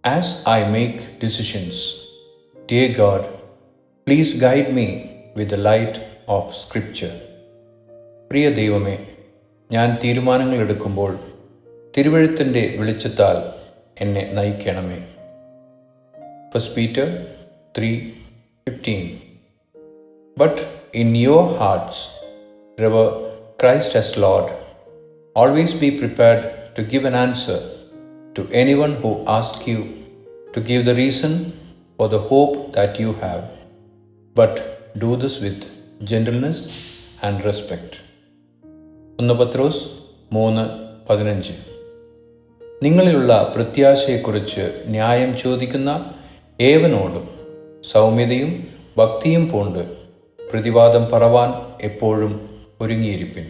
As I make decisions, dear God, please guide me with the light of Scripture. പ്രിയ ദൈവമേ, ഞാൻ തീരുമാനങ്ങൾ എടുക്കുമ്പോൾ തിരുവെഴുത്തിൻ്റെ വെളിച്ചത്താൽ എന്നെ നയിക്കണമേ. 1 Peter 3:15. But in your hearts, revere Christ as Lord. Always be prepared to give an answer to anyone who asks you to give the reason for the hope that you have. But do this with gentleness and respect. 1 പത്രോസ് 3:15. നിങ്ങളിലുള്ള പ്രത്യാശയെക്കുറിച്ച് ന്യായം ചോദിക്കുന്ന ഏവനോടും സൗമ്യതയും ഭക്തിയും പൂണ്ട് പ്രതിവാദം പറവാൻ എപ്പോഴും ഒരുങ്ങിയിരിപ്പിൻ.